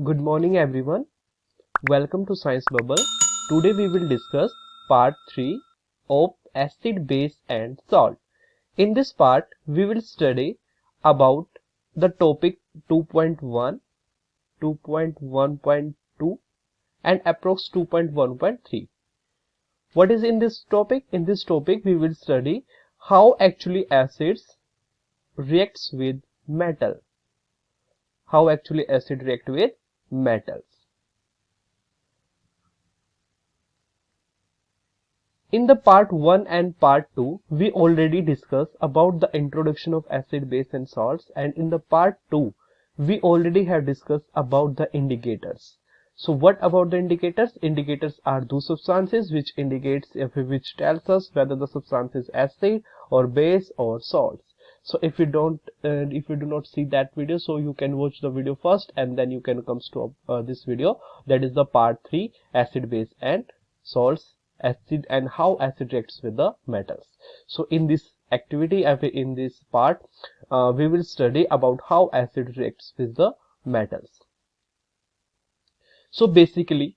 Good morning everyone. Welcome to Science Bubble. Today we will discuss part 3 of acid, base and salt. In this part we will study about the topic 2.1, 2.1.2 and approx 2.1.3. What is in this topic? In this topic we will study how actually acids reacts with metal. How actually acid react with metals. In the part 1 and part 2, we already discussed about the introduction of acid, base and salts, and in the part 2, we already have discussed about the indicators. So what about the indicators? Indicators are those substances which which tells us whether the substance is acid or base or salts. So if you do not see that video, so you can watch the video first and then you can come to this video, that is the part 3, acid, base and salts, acid and how acid reacts with the metals. So in this activity, in this part, we will study about how acid reacts with the metals. So basically,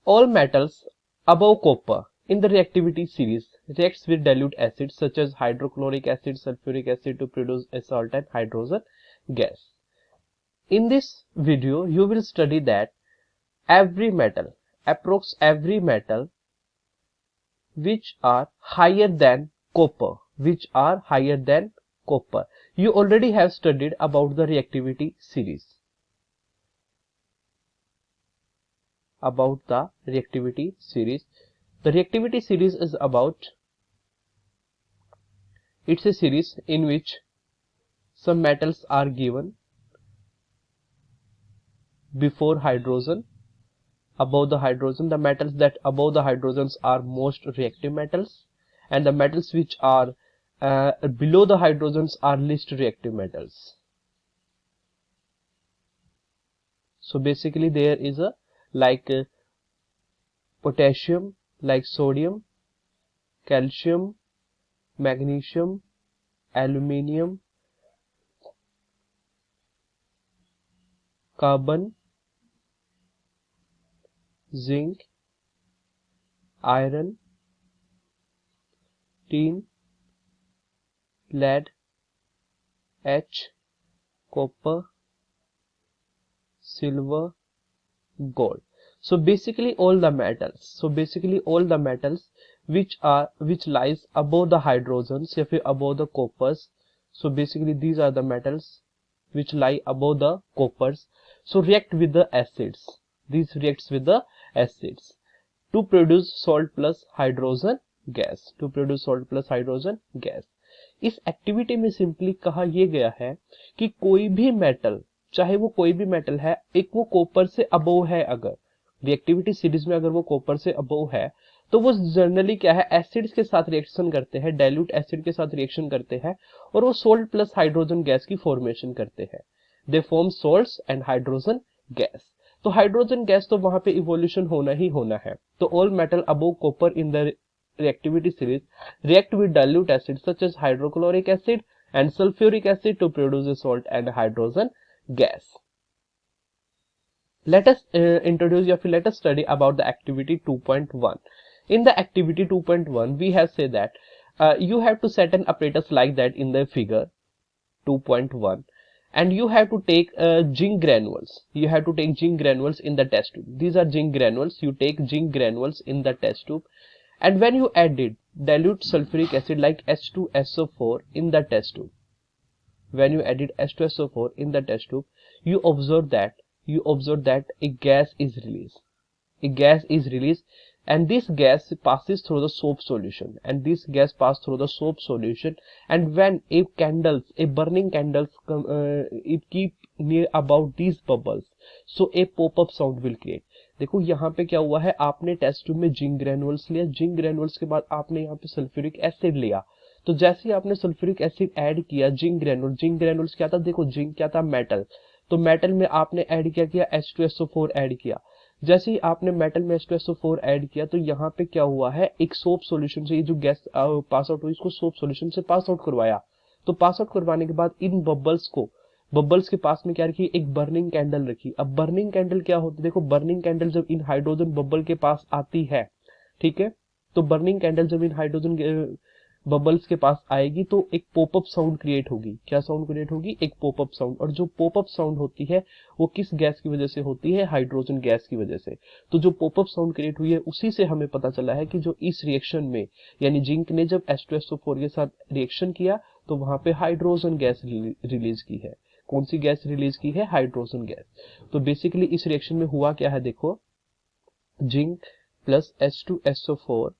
all metals above copper in the reactivity series reacts with dilute acids such as hydrochloric acid, sulfuric acid to produce a salt and hydrogen gas. In this video, you will study that every metal, approx every metal which are higher than copper, you already have studied about the reactivity series. The reactivity series is about, it's a series in which some metals are given before hydrogen. Above the hydrogen, the metals that above the hydrogens are most reactive metals, and the metals which are below the hydrogens are least reactive metals. So basically there is a potassium, like sodium, calcium, magnesium, aluminium, carbon, zinc, iron, tin, lead, H, copper, silver, gold. So basically all the metals which lies above the hydrogens, if above the coppers. So basically these are the metals which lie above the coppers. So react with the acids. These reacts with the acids to produce salt plus hydrogen gas. इस activity में simply कहा यह गया है कि कोई भी metal, चाहे वो कोई भी मेटल है, एक वो कॉपर से अबोव है, अगर रिएक्टिविटी सीरीज में अगर वो कॉपर से अबोव है तो वो जनरली क्या है, एसिड्स के साथ रिएक्शन करते हैं, डाइल्यूट एसिड के साथ रिएक्शन करते हैं और वो सोल्ट प्लस हाइड्रोजन गैस की फॉर्मेशन करते हैं. They form salts and hydrogen gas. तो हाइड्रोजन गैस तो वहां पे इवोल्यूशन होना ही होना है. तो all metal above copper in the reactivity series react with dilute acids such as hydrochloric acid and sulfuric acid to produce a salt and hydrogen gas. Let us study about the activity 2.1. In the activity 2.1, we have said that you have to set an apparatus like that in the figure 2.1, and you have to take zinc granules. You have to take zinc granules in the test tube. These are zinc granules. You take zinc granules in the test tube. And when you added dilute sulfuric acid like H2SO4 in the test tube, you observe that a gas is released. And this gas passes through the soap solution. And when a burning candles it keep near about these bubbles, so a pop-up sound will create. देखो यहाँ पे क्या हुआ है, आपने test tube में zinc granules लिया, zinc granules के बाद आपने यहाँ पे सल्फ्यूरिक एसिड लिया. तो जैसे ही आपने सल्फ्यूरिक एसिड ऐड किया, जिंक ग्रेनुअल्स क्या था, देखो जिंक क्या था, मेटल. तो मेटल में आपने ऐड क्या किया, H2SO4 ऐड किया. जैसे ही आपने मेटल में H2SO4 ऐड किया तो यहाँ पे क्या हुआ है, एक सोप सॉल्यूशन से ये जो गैस पास आउट हुई, इसको सोप सॉल्यूशन से पास आउट करवाया. तो पास आउट करवाने के बाद इन बबल्स को बबल्स के पास में क्या रखी, एक बर्निंग कैंडल रखी। अब बर्निंग कैंडल क्या होती है, देखो बर्निंग कैंडल जब इन हाइड्रोजन बबल के पास आती है, ठीक है, तो बर्निंग कैंडल जब इन हाइड्रोजन बबल्स के पास आएगी तो एक पॉपअप साउंड क्रिएट होगी। क्या साउंड क्रिएट होगी, एक पॉपअप साउंड। और जो पॉपअप साउंड होती है वो किस गैस की वजह से होती है, हाइड्रोजन गैस की वजह से। तो जो पॉपअप साउंड क्रिएट हुई है उसी से हमें पता चला है कि जो इस रिएक्शन में यानी जिंक ने जब H2SO4 के साथ रिएक्शन किया तो वहां पे हाइड्रोजन गैस रिलीज की है। कौन सी गैस रिलीज की है, हाइड्रोजन गैस। तो बेसिकली इस रिएक्शन में हुआ क्या है, देखो जिंक प्लस H2SO4,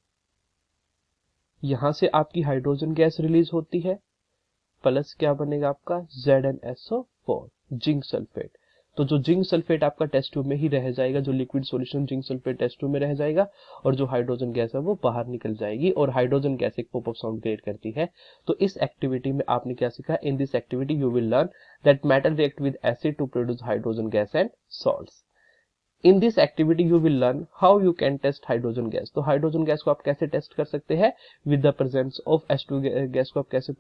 यहां से आपकी हाइड्रोजन गैस रिलीज होती है, प्लस क्या बनेगा आपका ZnSO4 जिंक सल्फेट। तो जो जिंक सल्फेट आपका टेस्ट ट्यूब में ही रह जाएगा, जो liquid solution zinc sulphate test tube में रह जाएगा, और जो हाइड्रोजन गैस है वो बाहर निकल जाएगी। और हाइड्रोजन गैस एक पॉपअप साउंड क्रिएट करती है। तो इस एक्टिविटी में आपने क्या सीखा, in this activity you will learn that metal react with acid to produce hydrogen gas and salts. In this activity you will learn how you can test hydrogen gas. तो hydrogen gas को आप कैसे test कर सकते हैं, with the presence of H2 gas को आप कैसे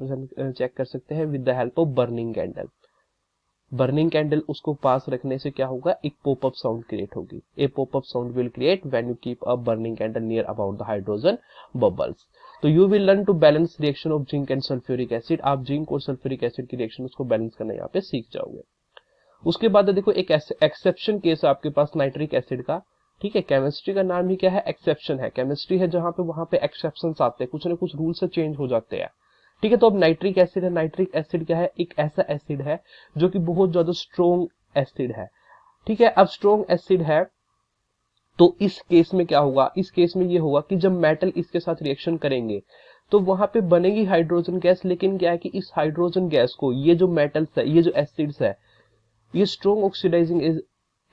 चेक कर सकते हैं, with the help of burning candle. Burning candle उसको पास रखने से क्या होगा, एक पॉपअप साउंड क्रिएट होगी। A popup sound will create when you keep a burning candle near about the hydrogen bubbles. तो you will learn to balance reaction of zinc and sulphuric acid. आप zinc और sulphuric acid की reaction उसको balance करना यहाँ पे सीख जाओगे। उसके बाद देखो एक एक्सेप्शन केस आपके पास नाइट्रिक एसिड का, ठीक है। केमिस्ट्री का नाम ही क्या है, एक्सेप्शन है। केमिस्ट्री है जहां पे वहां पे एक्सेप्शंस आते हैं, कुछ ना कुछ रूल से चेंज हो जाते हैं, ठीक है। तो अब नाइट्रिक एसिड है। नाइट्रिक एसिड क्या है, एक ऐसा एसिड है जो कि बहुत ज्यादा स्ट्रॉन्ग एसिड है, ठीक है। अब स्ट्रॉन्ग एसिड है तो इस केस में क्या होगा, इस केस में ये होगा कि जब मेटल इसके साथ रिएक्शन करेंगे तो वहां पे बनेगी हाइड्रोजन गैस। लेकिन क्या है कि इस हाइड्रोजन गैस को ये जो मेटल्स है, ये जो एसिड्स है, ये स्ट्रॉन्ग ऑक्सीडाइजिंग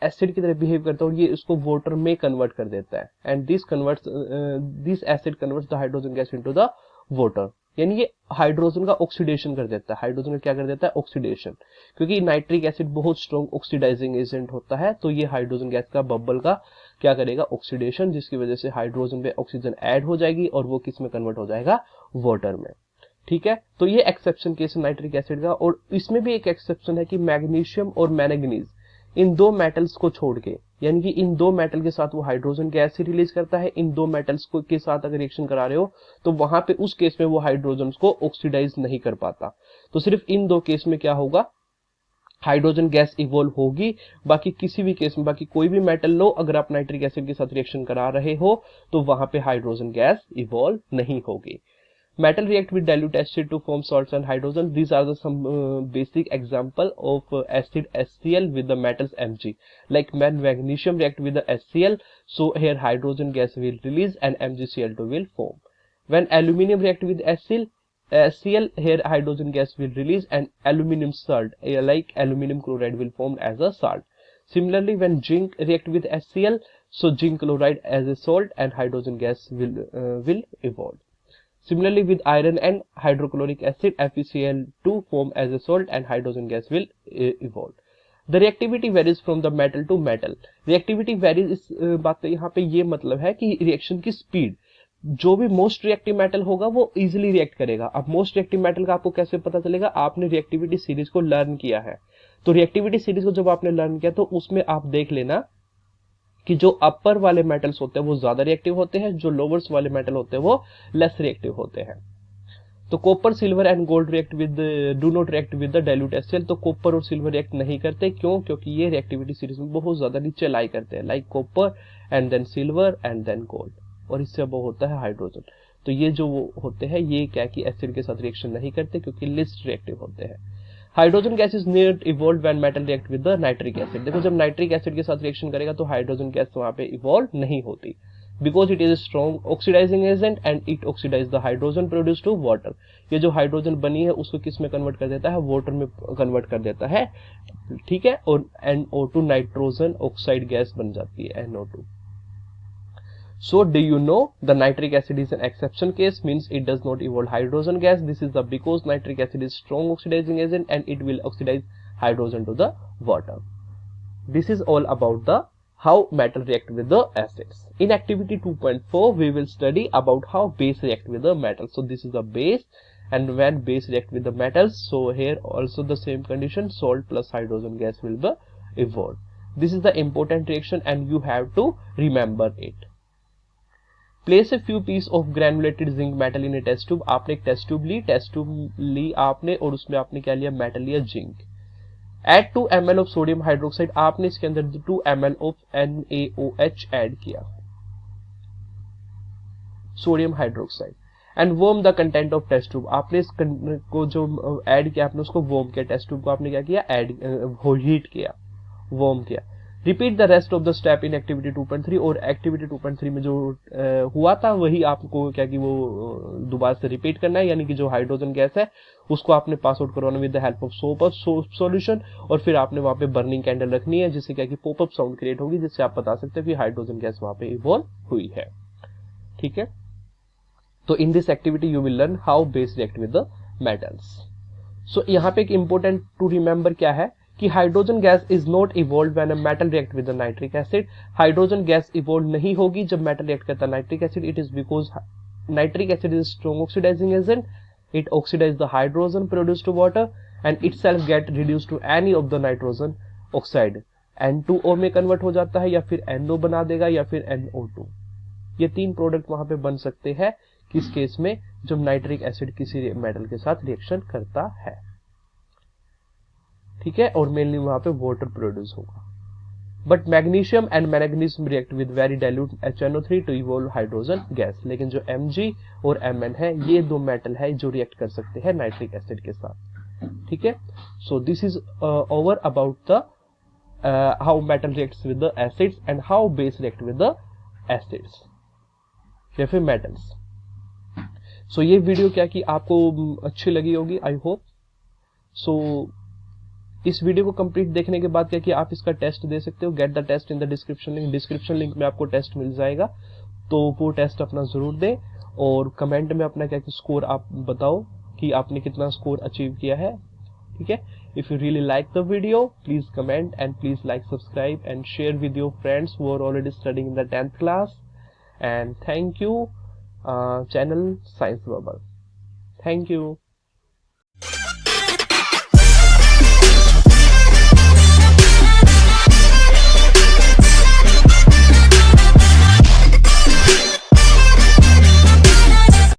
एसिड की तरह बिहेव करता है और ये इसको वाटर में कन्वर्ट कर देता है। And this acid converts the hydrogen gas into the water. यानी ये हाइड्रोजन का ऑक्सीडेशन कर देता है। हाइड्रोजन का क्या कर देता है, ऑक्सीडेशन। क्योंकि नाइट्रिक एसिड बहुत स्ट्रॉन्ग ऑक्सीडाइजिंग एजेंट होता है, तो ये हाइड्रोजन गैस का बबल का क्या करेगा, ऑक्सीडेशन, जिसकी वजह से हाइड्रोजन पे ऑक्सीजन ऐड हो जाएगी और वो किस में कन्वर्ट हो जाएगा, वाटर में, ठीक है। तो ये एक्सेप्शन केस है नाइट्रिक एसिड का। और इसमें भी एक एक्सेप्शन है कि मैग्नीशियम और मैंगनीज, इन दो मेटल्स को छोड़ के, यानी कि इन दो मेटल के साथ वो हाइड्रोजन गैस ही रिलीज करता है। इन दो मेटल्स को के साथ अगर रिएक्शन करा रहे हो तो वहां पे उस केस में वो हाइड्रोजन को ऑक्सीडाइज नहीं कर पाता। तो सिर्फ इन दो केस में क्या होगा, हाइड्रोजन गैस इवॉल्व होगी। बाकी किसी भी केस में, बाकी कोई भी मेटल लो, अगर आप नाइट्रिक एसिड के साथ रिएक्शन करा रहे हो तो वहां पे हाइड्रोजन गैस इवॉल्व नहीं होगी। Metal react with dilute acid to form salts and hydrogen. These are the some basic example of acid HCl with the metals Mg. Like when magnesium react with the HCl, so here hydrogen gas will release and MgCl2 will form. When aluminium react with HCl, here hydrogen gas will release and aluminum salt, like aluminum chloride will form as a salt. Similarly, when zinc react with HCl, so zinc chloride as a salt and hydrogen gas will evolve. Similarly, with iron and hydrochloric acid, FeCl2 form as a salt and hydrogen gas will evolve. The reactivity varies from the metal to metal. Reactivity varies इस बात का यहाँ पे ये मतलब है कि reaction की स्पीड, जो भी मोस्ट रिएक्टिव मेटल होगा वो इजीली रिएक्ट करेगा। अब मोस्ट रिएक्टिव मेटल का आपको कैसे पता चलेगा, आपने रिएक्टिविटी सीरीज को लर्न किया है। तो रिएक्टिविटी सीरीज को जब आपने लर्न किया तो उसमें आप देख लेना कि जो अपर वाले मेटल्स होते हैं वो ज्यादा रिएक्टिव होते हैं, जो लोअर्स वाले मेटल होते हैं वो लेस रिएक्टिव होते हैं। तो copper, silver and gold react with do not react with the dilute HCl। तो कॉपर और सिल्वर रिएक्ट नहीं करते, क्यों, क्योंकि ये रिएक्टिविटी सीरीज में बहुत ज्यादा नीचे लाई करते हैं, like copper and then silver and then gold, और इससे वो होता है हाइड्रोजन। तो ये जो होते हैं ये क्या कि एसिड के साथ रिएक्शन नहीं करते क्योंकि लिस्ट रिएक्टिव होते हैं। Hydrogen gas is not evolve when metal react with the nitric acid. देखो जब नाइट्रिक एसिड के साथ रिएक्शन करेगा तो हाइड्रोजन गैस वहां पे इवॉल्व नहीं होती, because it is a strong oxidizing agent and it oxidize the hydrogen produced to water। ये जो हाइड्रोजन बनी है उसको किस में कन्वर्ट कर देता है, वाटर में कन्वर्ट कर देता है, ठीक है। और NO2 नाइट्रोजन ऑक्साइड गैस बन जाती है, NO2। So do you know the nitric acid is an exception case, means it does not evolve hydrogen gas. This is the because nitric acid is strong oxidizing agent and it will oxidize hydrogen to the water. This is all about the how metal react with the acids. In activity 2.4 we will study about how base react with the metal. So this is the base and when base react with the metals, so here also the same condition, salt plus hydrogen gas will be evolved. This is the important reaction and you have to remember it. Place a few piece of granulated zinc metal in a test tube. आपने एक test tube ली आपने और उसमें आपने क्या लिया, metal लिया zinc. Add 2 ml of sodium hydroxide, आपने इसके अंदर 2 ml of NaOH ऐड किया, sodium hydroxide, and warm the content of test tube. आपने इस को जो ऐड किया आपने उसको वॉर्म किया, टेस्ट ट्यूब को आपने क्या किया, हीट किया, वॉर्म किया. Repeat the rest of the step in activity 2.3, और एक्टिविटी 2.3 में जो हुआ था वही आपको क्या कि वो दोबारा से रिपीट करना है, यानी कि जो हाइड्रोजन गैस है उसको आपने पास आउट करवाना with the help of soap solution, और फिर आपने वहां पे बर्निंग कैंडल रखनी है जिससे क्या कि पॉपअप साउंड क्रिएट होगी, जिससे आप बता सकते हैं कि हाइड्रोजन गैस वहां पे इवॉल्व हुई है. ठीक है, तो in this activity you will learn how base react with the metals. So यहाँ पे एक इंपॉर्टेंट टू रिमेंबर क्या है कि hydrogen gas is not evolve when a metal react with the nitric acid. Hydrogen gas evolve नहीं होगी जब metal react करता है nitric acid. It is because nitric acid is strong oxidising agent. It oxidise the hydrogen produced to water and itself gate reduced to any of the nitrogen oxide. N2O में convert हो जाता है या फिर NO बना देगा या फिर NO2. ये 3 प्रोडक्ट वहां पे बन सकते हैं किस केस में, जब नाइट्रिक एसिड किसी मेटल के साथ रिएक्शन करता है. ठीक है, और मेनली वहां पे वाटर प्रोड्यूस होगा. But magnesium and magnesium react with very dilute HNO3 to evolve hydrogen gas. लेकिन जो Mg और Mn है ये 2 मेटल है जो रिएक्ट कर सकते हैं नाइट्रिक एसिड के साथ. ठीक है, so this is over about the how metal reacts with the acids and how base react with the acids या फिर मेटल्स. सो ये वीडियो क्या कि आपको अच्छी लगी होगी, आई होप. सो इस वीडियो को कंप्लीट देखने के बाद क्या कि आप इसका टेस्ट दे सकते हो. Get the test in the description link. Description link में आपको टेस्ट मिल जाएगा, तो वो टेस्ट अपना जरूर दें और कमेंट में अपना क्या कि स्कोर आप बताओ कि आपने कितना स्कोर अचीव किया है. ठीक है, if you really like the video please comment and please like, subscribe and share with your friends who are already studying in the 10th class. And thank you channel Science Bubble. Thank you.